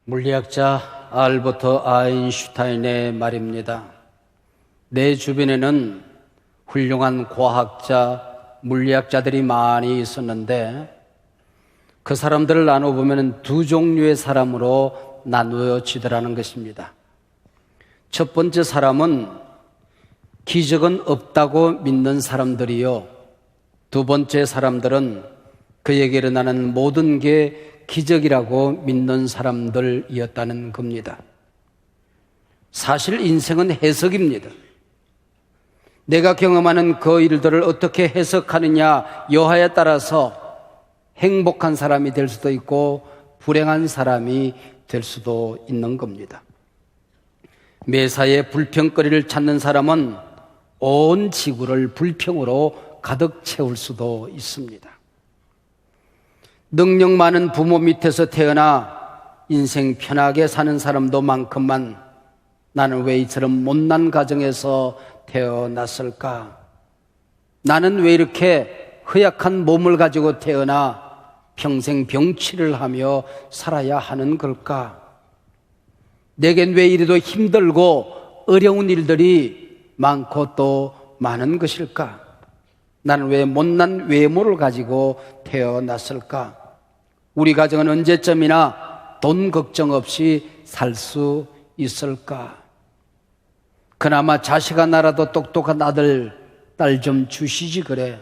물리학자 알버트 아인슈타인의 말입니다. 내 주변에는 훌륭한 과학자, 물리학자들이 많이 있었는데 그 사람들을 나눠보면 두 종류의 사람으로 나누어지더라는 것입니다. 첫 번째 사람은 기적은 없다고 믿는 사람들이요, 두 번째 사람들은 그에게 일어나는 모든 게 기적이라고 믿는 사람들이었다는 겁니다. 사실 인생은 해석입니다. 내가 경험하는 그 일들을 어떻게 해석하느냐 여하에 따라서 행복한 사람이 될 수도 있고 불행한 사람이 될 수도 있는 겁니다. 매사에 불평거리를 찾는 사람은 온 지구를 불평으로 가득 채울 수도 있습니다. 능력 많은 부모 밑에서 태어나 인생 편하게 사는 사람도 많건만 나는 왜 이처럼 못난 가정에서 태어났을까? 나는 왜 이렇게 허약한 몸을 가지고 태어나 평생 병치를 하며 살아야 하는 걸까? 내겐 왜 이리도 힘들고 어려운 일들이 많고 또 많은 것일까? 나는 왜 못난 외모를 가지고 태어났을까? 우리 가정은 언제쯤이나 돈 걱정 없이 살 수 있을까? 그나마 자식 하나라도 똑똑한 아들, 딸 좀 주시지 그래.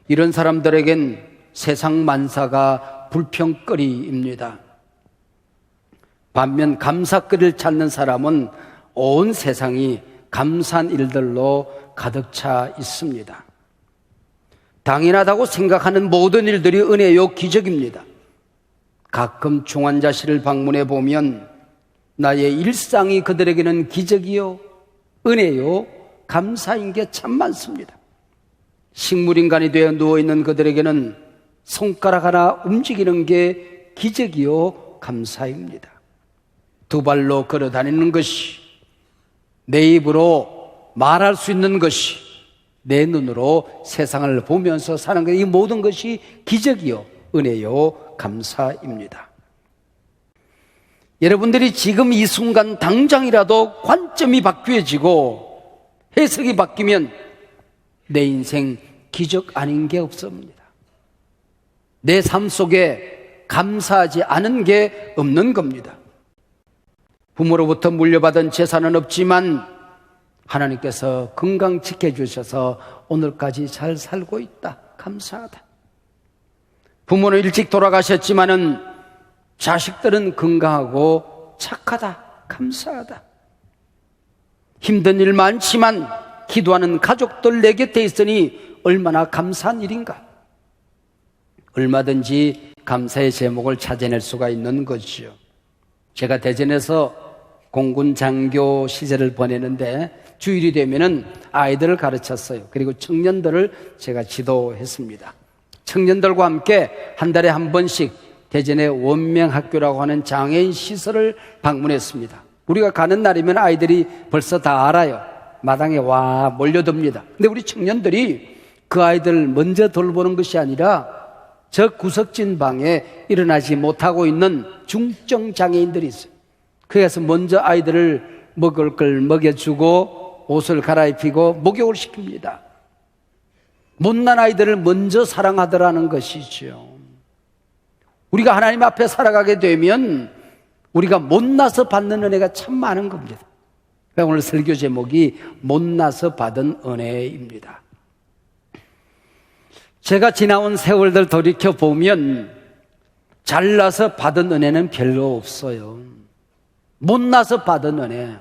이런 사람들에겐 세상 만사가 불평거리입니다. 반면 감사거리를 찾는 사람은 온 세상이 감사한 일들로 가득 차 있습니다. 당연하다고 생각하는 모든 일들이 은혜요, 기적입니다. 가끔 중환자실을 방문해 보면 나의 일상이 그들에게는 기적이요, 은혜요, 감사인 게 참 많습니다. 식물인간이 되어 누워있는 그들에게는 손가락 하나 움직이는 게 기적이요, 감사입니다. 두 발로 걸어 다니는 것이, 내 입으로 말할 수 있는 것이, 내 눈으로 세상을 보면서 사는 것, 이 모든 것이 기적이요, 은혜요, 감사입니다. 여러분들이 지금 이 순간 당장이라도 관점이 바뀌어지고 해석이 바뀌면 내 인생 기적 아닌 게 없습니다. 내 삶 속에 감사하지 않은 게 없는 겁니다. 부모로부터 물려받은 재산은 없지만 하나님께서 건강 지켜주셔서 오늘까지 잘 살고 있다, 감사하다. 부모는 일찍 돌아가셨지만은 자식들은 건강하고 착하다, 감사하다. 힘든 일 많지만 기도하는 가족들 내 곁에 있으니 얼마나 감사한 일인가. 얼마든지 감사의 제목을 찾아낼 수가 있는 것이죠. 제가 대전에서 공군 장교 시절을 보내는데 주일이 되면은 아이들을 가르쳤어요. 그리고 청년들을 제가 지도했습니다. 청년들과 함께 한 달에 한 번씩 대전의 원명학교라고 하는 장애인 시설을 방문했습니다. 우리가 가는 날이면 아이들이 벌써 다 알아요. 마당에 와 몰려듭니다. 근데 우리 청년들이 그 아이들 먼저 돌보는 것이 아니라 저 구석진 방에 일어나지 못하고 있는 중증 장애인들이 있어요. 그래서 먼저 아이들을 먹을 걸 먹여주고 옷을 갈아입히고 목욕을 시킵니다. 못난 아이들을 먼저 사랑하더라는 것이죠. 우리가 하나님 앞에 살아가게 되면 우리가 못나서 받는 은혜가 참 많은 겁니다. 그러니까 오늘 설교 제목이 못나서 받은 은혜입니다. 제가 지나온 세월들 돌이켜보면 잘나서 받은 은혜는 별로 없어요. 못나서 받은 은혜,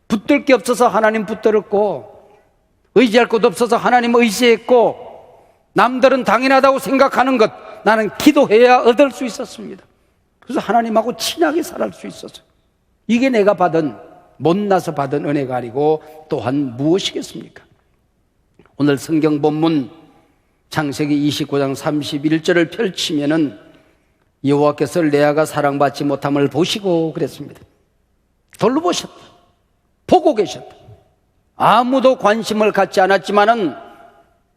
붙들 게 없어서 하나님 붙들었고, 의지할 곳 없어서 하나님 의지했고, 남들은 당연하다고 생각하는 것 나는 기도해야 얻을 수 있었습니다. 그래서 하나님하고 친하게 살아갈 수 있었어요. 이게 내가 받은, 못나서 받은 은혜가 아니고 또한 무엇이겠습니까? 오늘 성경 본문 창세기 29장 31절을 펼치면은 여호와께서 레아가 사랑받지 못함을 보시고 그랬습니다. 돌보셨다, 보고 계셨다. 아무도 관심을 갖지 않았지만은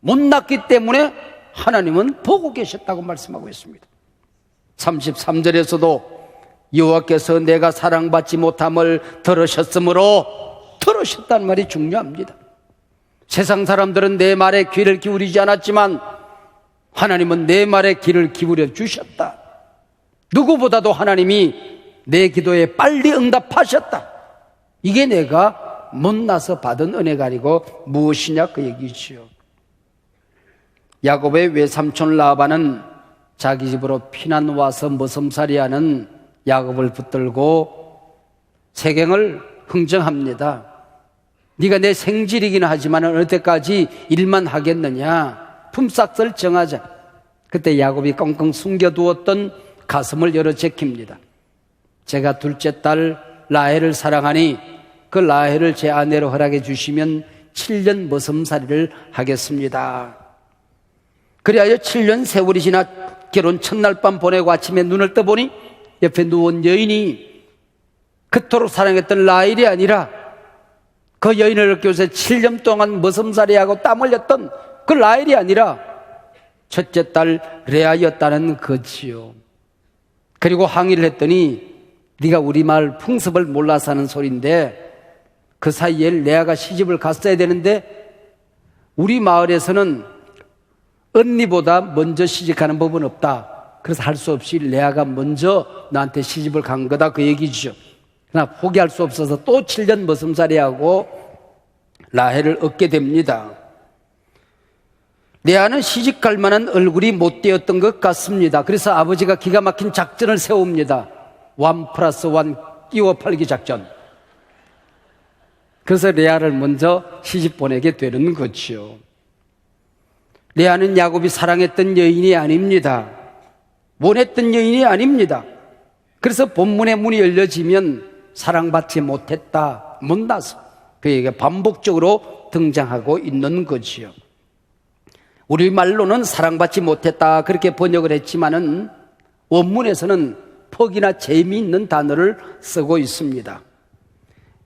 못났기 때문에 하나님은 보고 계셨다고 말씀하고 있습니다. 33절에서도 여호와께서 내가 사랑받지 못함을 들으셨으므로, 들으셨다는 말이 중요합니다. 세상 사람들은 내 말에 귀를 기울이지 않았지만 하나님은 내 말에 귀를 기울여 주셨다. 누구보다도 하나님이 내 기도에 빨리 응답하셨다. 이게 내가 못나서 받은 은혜가 아니고 무엇이냐 그 얘기지요. 야곱의 외삼촌 라반은 자기 집으로 피난 와서 머슴살이하는 야곱을 붙들고 세경을 흥정합니다. 네가 내 생질이긴 하지만 어느 때까지 일만 하겠느냐, 품삯을 정하자. 그때 야곱이 꽁꽁 숨겨두었던 가슴을 열어 제킵니다. 제가 둘째 딸 라헬을 사랑하니 그 라헬을 제 아내로 허락해 주시면 7년 머슴살이를 하겠습니다. 그리하여 7년 세월이 지나 결혼 첫날 밤 보내고 아침에 눈을 떠보니 옆에 누운 여인이 그토록 사랑했던 라헬이 아니라 그 여인을 얻기 위해서 7년 동안 머슴살이하고 땀 흘렸던 그 라헬이 아니라 첫째 딸 레아였다는 거지요. 그리고 항의를 했더니 네가 우리 마을 풍습을 몰라서 하는 소리인데 그 사이에 레아가 시집을 갔어야 되는데 우리 마을에서는 언니보다 먼저 시집가는 법은 없다. 그래서 할 수 없이 레아가 먼저 나한테 시집을 간 거다 그 얘기죠. 그러나 포기할 수 없어서 또 7년 머슴살이하고 라헬을 얻게 됩니다. 레아는 시집갈 만한 얼굴이 못 되었던 것 같습니다. 그래서 아버지가 기가 막힌 작전을 세웁니다. 1+1 끼워 팔기 작전. 그래서 레아를 먼저 시집 보내게 되는 거죠. 레아는 야곱이 사랑했던 여인이 아닙니다. 원했던 여인이 아닙니다. 그래서 본문의 문이 열려지면 사랑받지 못했다, 못나서 그에게 반복적으로 등장하고 있는 거지요. 우리말로는 사랑받지 못했다 그렇게 번역을 했지만은 원문에서는 퍽이나 재미있는 단어를 쓰고 있습니다.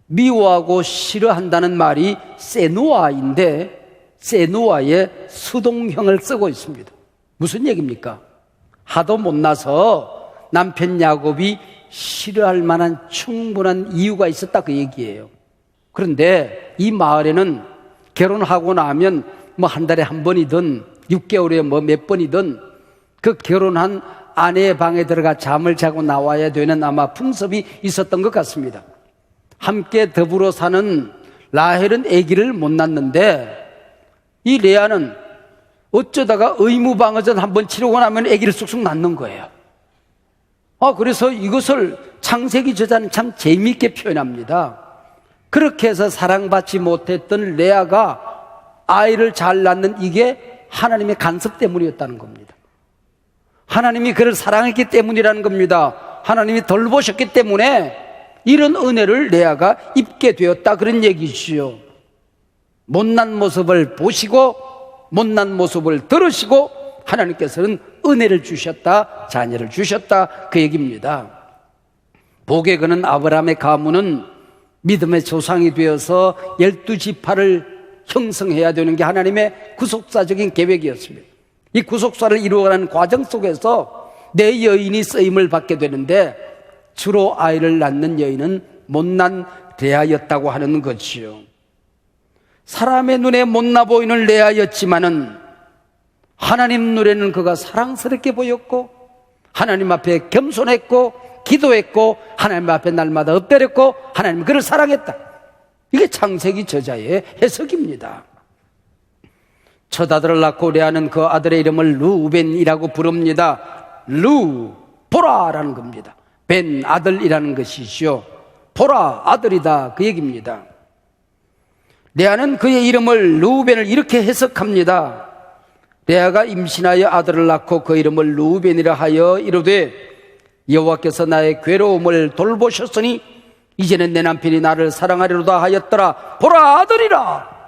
미워하고 싫어한다는 말이 세노아인데 세노아의 수동형을 쓰고 있습니다. 무슨 얘기입니까? 하도 못나서 남편 야곱이 싫어할 만한 충분한 이유가 있었다 그 얘기예요. 그런데 이 마을에는 결혼하고 나면 뭐 한 달에 한 번이든 6개월에 뭐 몇 번이든 그 결혼한 아내의 방에 들어가 잠을 자고 나와야 되는 아마 풍습이 있었던 것 같습니다. 함께 더불어 사는 라헬은 아기를 못 낳는데 이 레아는 어쩌다가 의무방어전 한번 치르고 나면 아기를 쑥쑥 낳는 거예요. 그래서 이것을 창세기 저자는 참 재미있게 표현합니다. 그렇게 해서 사랑받지 못했던 레아가 아이를 잘 낳는 이게 하나님의 간섭 때문이었다는 겁니다. 하나님이 그를 사랑했기 때문이라는 겁니다. 하나님이 덜 보셨기 때문에 이런 은혜를 레아가 입게 되었다 그런 얘기지요. 못난 모습을 보시고 못난 모습을 들으시고 하나님께서는 은혜를 주셨다, 자녀를 주셨다 그 얘기입니다. 복에 거는 아브라함의 가문은 믿음의 조상이 되어서 12지파를 형성해야 되는 게 하나님의 구속사적인 계획이었습니다. 이 구속사를 이루어가는 과정 속에서 내 여인이 쓰임을 받게 되는데 주로 아이를 낳는 여인은 못난 레아였다고 하는 것이요. 사람의 눈에 못나 보이는 레아였지만은 하나님 눈에는 그가 사랑스럽게 보였고 하나님 앞에 겸손했고 기도했고 하나님 앞에 날마다 엎드렸고 하나님 그를 사랑했다. 이게 창세기 저자의 해석입니다. 첫 아들을 낳고 레아는 그 아들의 이름을 루벤이라고 부릅니다. 보라라는 겁니다. 벤 아들이라는 것이죠. 보라 아들이다 그 얘기입니다. 레아는 그의 이름을 루벤을 이렇게 해석합니다. 레아가 임신하여 아들을 낳고 그 이름을 루벤이라 하여 이르되 여호와께서 나의 괴로움을 돌보셨으니 이제는 내 남편이 나를 사랑하리로다 하였더라. 보라 아들이라.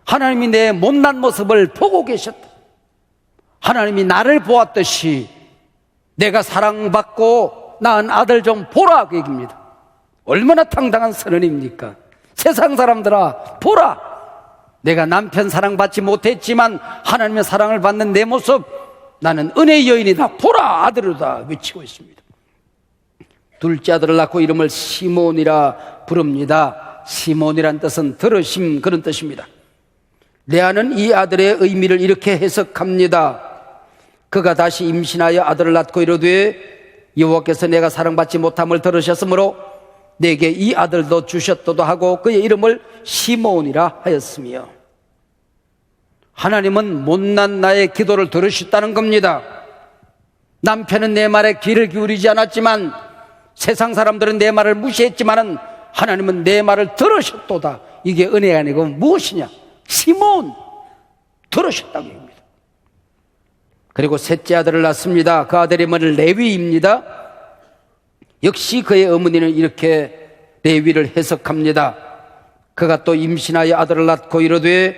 하나님이 내 못난 모습을 보고 계셨다. 하나님이 나를 보았듯이 내가 사랑받고 낳은 아들 좀 보라 그 얘기입니다. 얼마나 당당한 선언입니까? 세상 사람들아 보라, 내가 남편 사랑받지 못했지만 하나님의 사랑을 받는 내 모습, 나는 은혜의 여인이다. 보라 아들이다 외치고 있습니다. 둘째 아들을 낳고 이름을 시몬이라 부릅니다. 시몬이란 뜻은 들으심, 그런 뜻입니다. 레아는 이 아들의 의미를 이렇게 해석합니다. 그가 다시 임신하여 아들을 낳고 이르되 여호와께서 내가 사랑받지 못함을 들으셨으므로 내게 이 아들도 주셨도다 하고 그의 이름을 시몬이라 하였으며, 하나님은 못난 나의 기도를 들으셨다는 겁니다. 남편은 내 말에 귀를 기울이지 않았지만, 세상 사람들은 내 말을 무시했지만은 하나님은 내 말을 들으셨도다. 이게 은혜가 아니고 무엇이냐? 시몬, 들으셨다고 합니다. 그리고 셋째 아들을 낳습니다. 그 아들의 이름은 레위입니다. 역시 그의 어머니는 이렇게 레위를 해석합니다. 그가 또 임신하여 아들을 낳고 이르되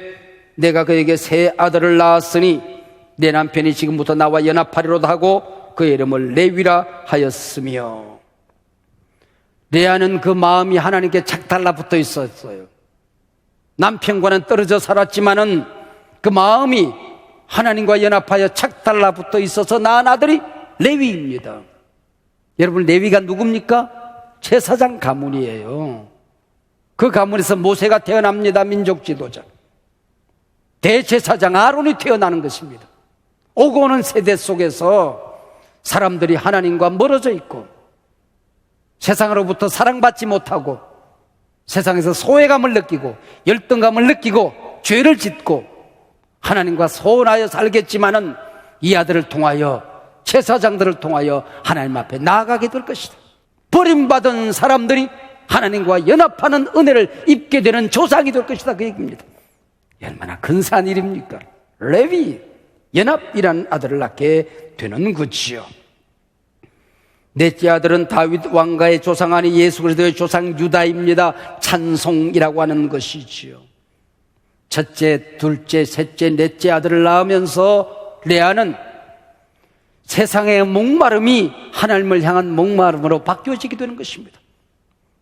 내가 그에게 새 아들을 낳았으니 내 남편이 지금부터 나와 연합하리로다 하고 그의 이름을 레위라 하였으며, 레아는 그 마음이 하나님께 착 달라붙어 있었어요. 남편과는 떨어져 살았지만은 그 마음이 하나님과 연합하여 착 달라붙어 있어서 낳은 아들이 레위입니다. 여러분, 레위가 누굽니까? 제사장 가문이에요. 그 가문에서 모세가 태어납니다. 민족 지도자, 대제사장 아론이 태어나는 것입니다. 오고 오는 세대 속에서 사람들이 하나님과 멀어져 있고 세상으로부터 사랑받지 못하고 세상에서 소외감을 느끼고 열등감을 느끼고 죄를 짓고 하나님과 소원하여 살겠지만은 이 아들을 통하여, 제사장들을 통하여 하나님 앞에 나아가게 될 것이다. 버림받은 사람들이 하나님과 연합하는 은혜를 입게 되는 조상이 될 것이다, 그 얘기입니다. 얼마나 근사한 일입니까? 레위, 연합이라는 아들을 낳게 되는 거지요. 넷째 아들은 다윗 왕가의 조상 아니 예수 그리스도의 조상 유다입니다. 찬송이라고 하는 것이지요. 첫째, 둘째, 셋째, 넷째 아들을 낳으면서 레아는 세상의 목마름이 하나님을 향한 목마름으로 바뀌어지게 되는 것입니다.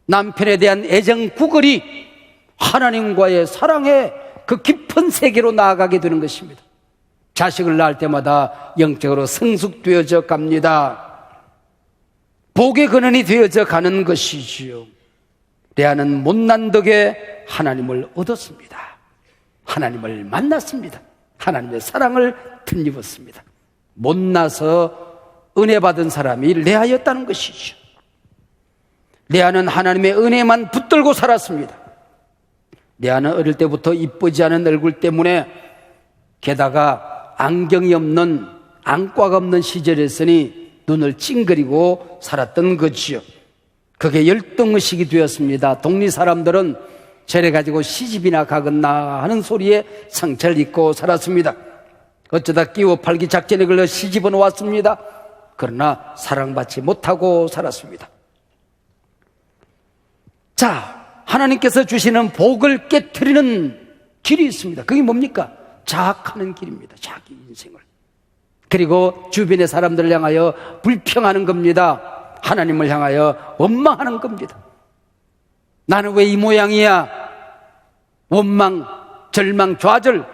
남편에 대한 애정 구걸이 하나님과의 사랑의 그 깊은 세계로 나아가게 되는 것입니다. 자식을 낳을 때마다 영적으로 성숙되어져 갑니다. 복의 근원이 되어져 가는 것이지요. 레아는 못난 덕에 하나님을 얻었습니다. 하나님을 만났습니다. 하나님의 사랑을 덧입었습니다. 못나서 은혜 받은 사람이 레아였다는 것이죠. 레아는 하나님의 은혜만 붙들고 살았습니다. 레아는 어릴 때부터 이쁘지 않은 얼굴 때문에, 게다가 안경이 없는, 안과가 없는 시절이었으니 눈을 찡그리고 살았던 거지요. 그게 열등의식이 되었습니다. 동리 사람들은 저래 가지고 시집이나 가겠나 하는 소리에 상처를 입고 살았습니다. 어쩌다 끼워 팔기 작전에 걸려 시집은 왔습니다. 그러나 사랑받지 못하고 살았습니다. 자, 하나님께서 주시는 복을 깨트리는 길이 있습니다. 그게 뭡니까? 자학하는 길입니다. 자기 인생을. 그리고 주변의 사람들을 향하여 불평하는 겁니다. 하나님을 향하여 원망하는 겁니다. 나는 왜 이 모양이야? 원망, 절망, 좌절,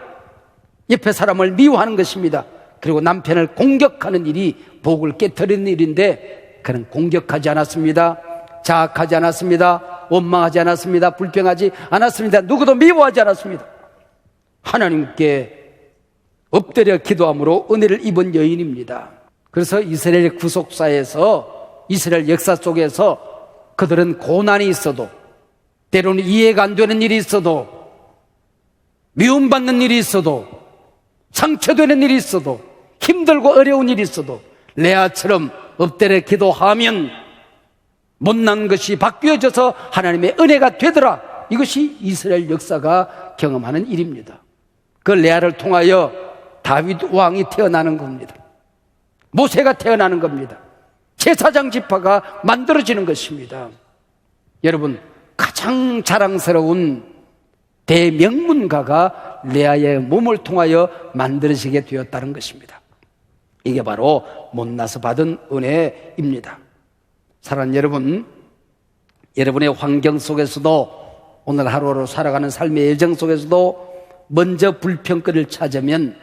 옆에 사람을 미워하는 것입니다. 그리고 남편을 공격하는 일이 복을 깨트리는 일인데, 그는 공격하지 않았습니다. 자학하지 않았습니다. 원망하지 않았습니다. 불평하지 않았습니다. 누구도 미워하지 않았습니다. 하나님께 엎드려 기도함으로 은혜를 입은 여인입니다. 그래서 이스라엘 구속사에서, 이스라엘 역사 속에서 그들은 고난이 있어도, 때로는 이해가 안 되는 일이 있어도, 미움받는 일이 있어도, 상처되는 일이 있어도, 힘들고 어려운 일이 있어도 레아처럼 엎드려 기도하면 못난 것이 바뀌어져서 하나님의 은혜가 되더라. 이것이 이스라엘 역사가 경험하는 일입니다. 그 레아를 통하여 다윗 왕이 태어나는 겁니다. 모세가 태어나는 겁니다. 제사장 지파가 만들어지는 것입니다. 여러분, 가장 자랑스러운 대명문가가 레아의 몸을 통하여 만들어지게 되었다는 것입니다. 이게 바로 못나서 받은 은혜입니다. 사랑하는 여러분, 여러분의 환경 속에서도, 오늘 하루하루 살아가는 삶의 여정 속에서도 먼저 불평거리를 찾으면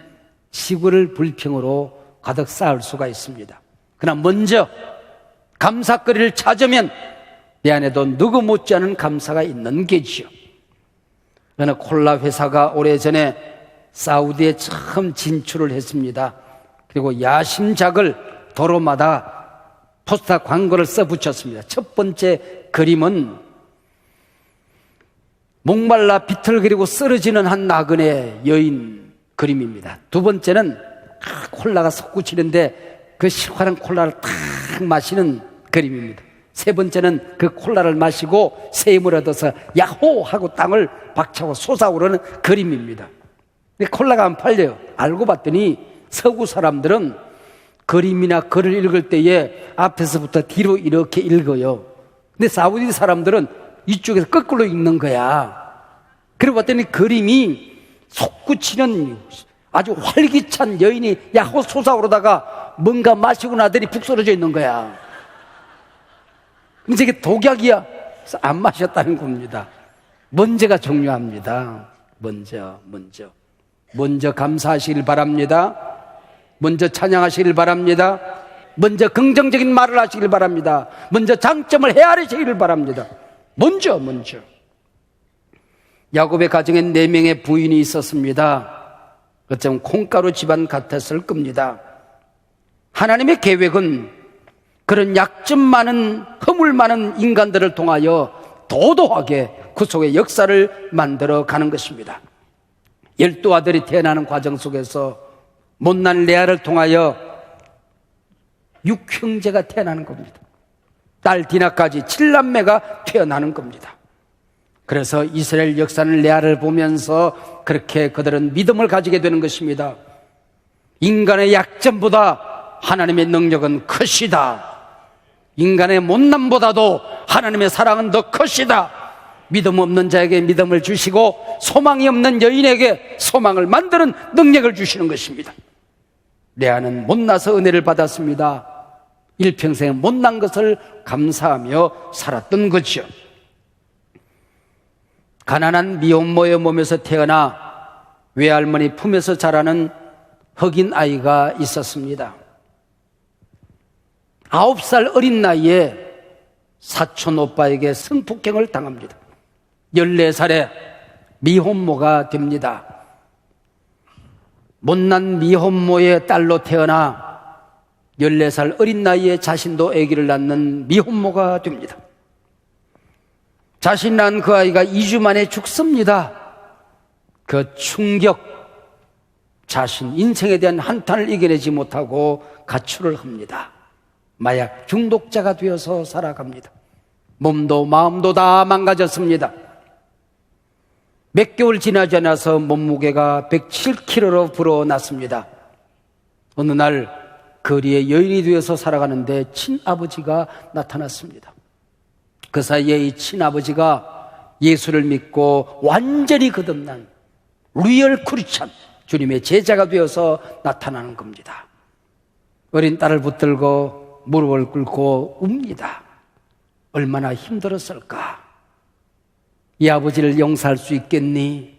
시골을 불평으로 가득 쌓을 수가 있습니다. 그러나 먼저 감사거리를 찾으면 내 안에도 누구 못지않은 감사가 있는 게지요. 어느 콜라 회사가 오래전에 사우디에 처음 진출을 했습니다. 그리고 야심작을 도로마다 포스터 광고를 써붙였습니다. 첫 번째 그림은 목말라 비틀거리고 쓰러지는 한 나그네 여인 그림입니다. 두 번째는 콜라가 솟구치는데 그 시원한 콜라를 탁 마시는 그림입니다. 세 번째는 그 콜라를 마시고 샘을 얻어서 야호 하고 땅을 박차고 솟아오르는 그림입니다. 근데 콜라가 안 팔려요. 알고 봤더니 서구 사람들은 그림이나 글을 읽을 때에 앞에서부터 뒤로 이렇게 읽어요. 근데 사우디 사람들은 이쪽에서 거꾸로 읽는 거야. 그러고 봤더니 그림이 솟구치는 아주 활기찬 여인이 야호 솟아오르다가 뭔가 마시고 나더니 푹 쓰러져 있는 거야. 근데 이게 독약이야. 그래서 안 마셨다는 겁니다. 먼저가 중요합니다. 먼저 감사하시길 바랍니다. 먼저 찬양하시길 바랍니다. 먼저 긍정적인 말을 하시길 바랍니다. 먼저 장점을 헤아리시길 바랍니다. 먼저. 야곱의 가정에 4명의 부인이 있었습니다. 어쩌면 콩가루 집안 같았을 겁니다. 하나님의 계획은 그런 약점 많은 허물 많은 인간들을 통하여 도도하게 구속의 역사를 만들어 가는 것입니다. 12아들이 태어나는 과정 속에서 못난 레아를 통하여 6형제가 태어나는 겁니다. 딸 디나까지 7남매가 태어나는 겁니다. 그래서 이스라엘 역사는 레아를 보면서 그렇게 그들은 믿음을 가지게 되는 것입니다. 인간의 약점보다 하나님의 능력은 크시다. 인간의 못남보다도 하나님의 사랑은 더 크시다. 믿음 없는 자에게 믿음을 주시고 소망이 없는 여인에게 소망을 만드는 능력을 주시는 것입니다. 레아는 못나서 은혜를 받았습니다. 일평생 못난 것을 감사하며 살았던 거죠. 가난한 미혼모의 몸에서 태어나 외할머니 품에서 자라는 흑인 아이가 있었습니다. 9살 어린 나이에 사촌 오빠에게 성폭행을 당합니다. 14살에 미혼모가 됩니다. 못난 미혼모의 딸로 태어나 14살 어린 나이에 자신도 아기를 낳는 미혼모가 됩니다. 자신 낳은 그 아이가 2주 만에 죽습니다. 그 충격, 자신 인생에 대한 한탄을 이겨내지 못하고 가출을 합니다. 마약 중독자가 되어서 살아갑니다. 몸도 마음도 다 망가졌습니다. 몇 개월 지나지 않아서 몸무게가 107kg로 불어났습니다. 어느 날 거리에 여인이 되어서 살아가는데 친아버지가 나타났습니다. 그 사이에 이 친아버지가 예수를 믿고 완전히 거듭난 리얼 크리스찬, 주님의 제자가 되어서 나타나는 겁니다. 어린 딸을 붙들고 무릎을 꿇고 웁니다. 얼마나 힘들었을까? 이 아버지를 용서할 수 있겠니?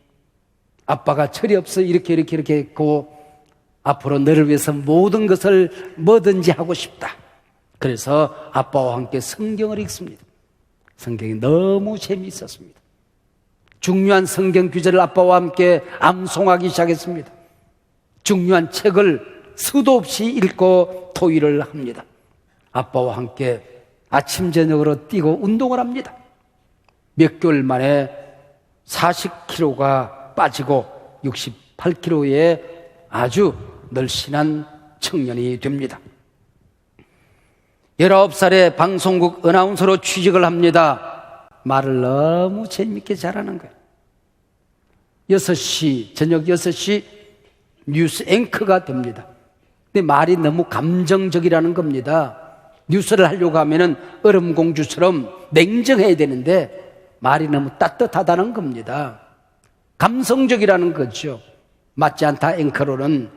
아빠가 철이 없어 이렇게 했고 앞으로 너를 위해서 모든 것을 뭐든지 하고 싶다. 그래서 아빠와 함께 성경을 읽습니다. 성경이 너무 재미있었습니다. 중요한 성경 구절을 아빠와 함께 암송하기 시작했습니다. 중요한 책을 수도 없이 읽고 토의를 합니다. 아빠와 함께 아침 저녁으로 뛰고 운동을 합니다. 몇 개월 만에 40kg가 빠지고 68kg의 아주 늘씬한 청년이 됩니다. 19살에 방송국 아나운서로 취직을 합니다. 말을 너무 재밌게 잘하는 거예요. 6시, 저녁 6시 뉴스 앵커가 됩니다. 근데 말이 너무 감정적이라는 겁니다. 뉴스를 하려고 하면은 얼음공주처럼 냉정해야 되는데 말이 너무 따뜻하다는 겁니다. 감성적이라는 거죠. 맞지 않다, 앵커로는.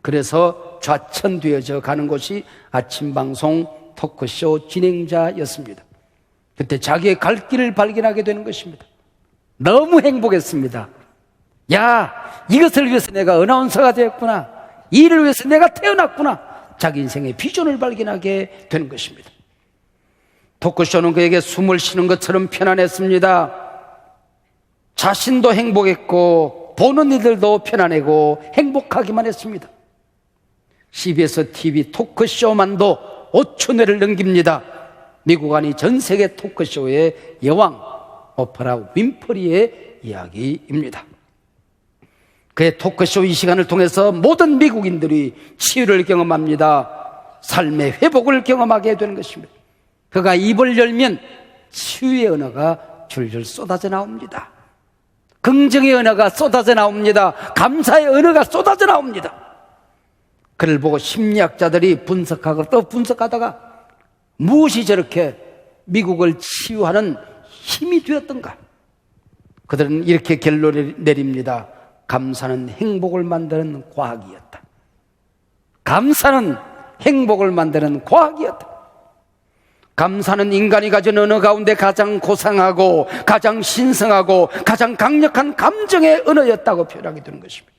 그래서 좌천되어져 가는 곳이 아침방송 토크쇼 진행자였습니다. 그때 자기의 갈 길을 발견하게 되는 것입니다. 너무 행복했습니다. 야, 이것을 위해서 내가 아나운서가 되었구나. 이 일을 위해서 내가 태어났구나. 자기 인생의 비전을 발견하게 되는 것입니다. 토크쇼는 그에게 숨을 쉬는 것처럼 편안했습니다. 자신도 행복했고 보는 이들도 편안하고 행복하기만 했습니다. CBS TV 토크쇼만도 5천회를 넘깁니다. 미국 아니 전 세계 토크쇼의 여왕 오프라 윈프리의 이야기입니다. 그의 토크쇼 이 시간을 통해서 모든 미국인들이 치유를 경험합니다. 삶의 회복을 경험하게 되는 것입니다. 그가 입을 열면 치유의 언어가 줄줄 쏟아져 나옵니다. 긍정의 언어가 쏟아져 나옵니다. 감사의 언어가 쏟아져 나옵니다. 그를 보고 심리학자들이 분석하고 또 분석하다가 무엇이 저렇게 미국을 치유하는 힘이 되었던가? 그들은 이렇게 결론을 내립니다. 감사는 행복을 만드는 과학이었다. 감사는 행복을 만드는 과학이었다. 감사는 인간이 가진 언어 가운데 가장 고상하고 가장 신성하고 가장 강력한 감정의 언어였다고 표현하게 되는 것입니다.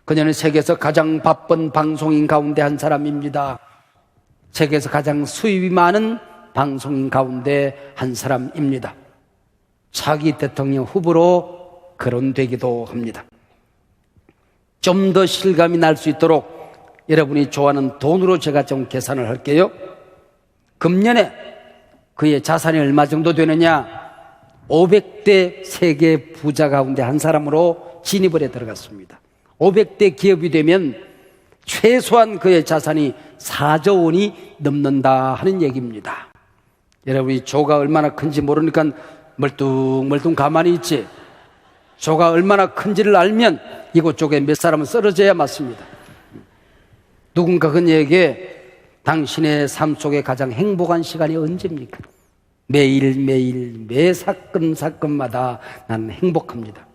그녀는 세계에서 가장 바쁜 방송인 가운데 한 사람입니다. 세계에서 가장 수입이 많은 방송인 가운데 한 사람입니다. 차기 대통령 후보로 거론되기도 합니다. 좀 더 실감이 날 수 있도록 여러분이 좋아하는 돈으로 제가 좀 계산을 할게요. 금년에 그의 자산이 얼마 정도 되느냐? 500대 세계 부자 가운데 한 사람으로 진입을 해 들어갔습니다. 500대 기업이 되면 최소한 그의 자산이 4조 원이 넘는다 하는 얘기입니다. 여러분이 조가 얼마나 큰지 모르니까 멀뚱멀뚱 가만히 있지. 조가 얼마나 큰지를 알면 이곳 쪽에 몇 사람은 쓰러져야 맞습니다. 누군가 그녀에게 당신의 삶 속에 가장 행복한 시간이 언제입니까? 매일매일 매 사건마다 난 행복합니다.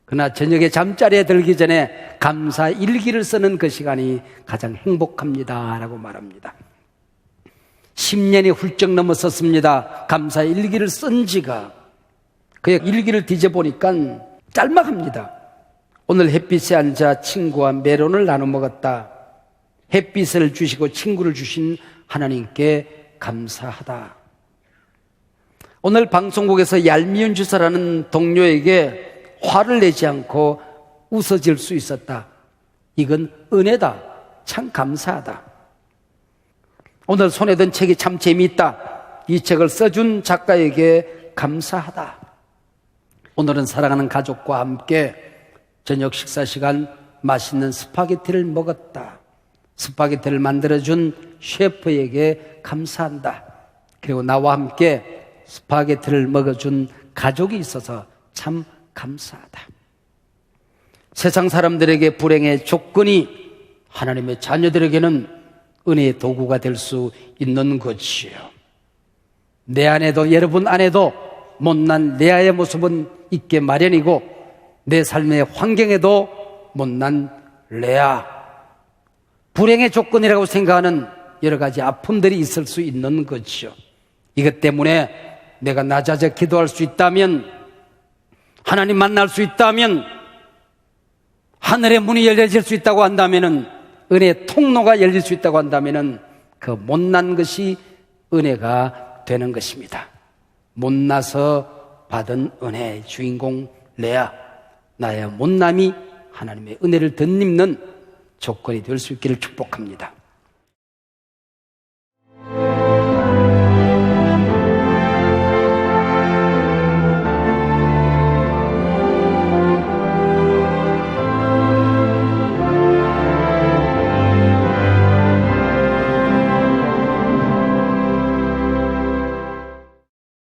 그러나 저녁에 잠자리에 들기 전에 감사 일기를 쓰는 그 시간이 가장 행복합니다 라고 말합니다. 10년이 훌쩍 넘었었습니다. 감사 일기를 쓴 지가. 그의 일기를 뒤져보니까 짤막합니다. 오늘 햇빛에 앉아 친구와 메론을 나눠 먹었다. 햇빛을 주시고 친구를 주신 하나님께 감사하다. 오늘 방송국에서 얄미운 주사라는 동료에게 화를 내지 않고 웃어질 수 있었다. 이건 은혜다. 참 감사하다. 오늘 손에 든 책이 참 재미있다. 이 책을 써준 작가에게 감사하다. 오늘은 사랑하는 가족과 함께 저녁 식사 시간 맛있는 스파게티를 먹었다. 스파게티를 만들어준 셰프에게 감사한다. 그리고 나와 함께 스파게티를 먹어준 가족이 있어서 참 감사하다. 세상 사람들에게 불행의 조건이 하나님의 자녀들에게는 은혜의 도구가 될 수 있는 것이에요. 내 안에도 여러분 안에도 못난 레아의 모습은 있게 마련이고 내 삶의 환경에도 못난 레아, 불행의 조건이라고 생각하는 여러 가지 아픔들이 있을 수 있는 것이죠. 이것 때문에 내가 낮아져 기도할 수 있다면, 하나님 만날 수 있다면, 하늘의 문이 열려질 수 있다고 한다면, 은혜의 통로가 열릴 수 있다고 한다면 그 못난 것이 은혜가 되는 것입니다. 못나서 받은 은혜의 주인공 레아, 나의 못남이 하나님의 은혜를 덧입는 조건이 될 수 있기를 축복합니다.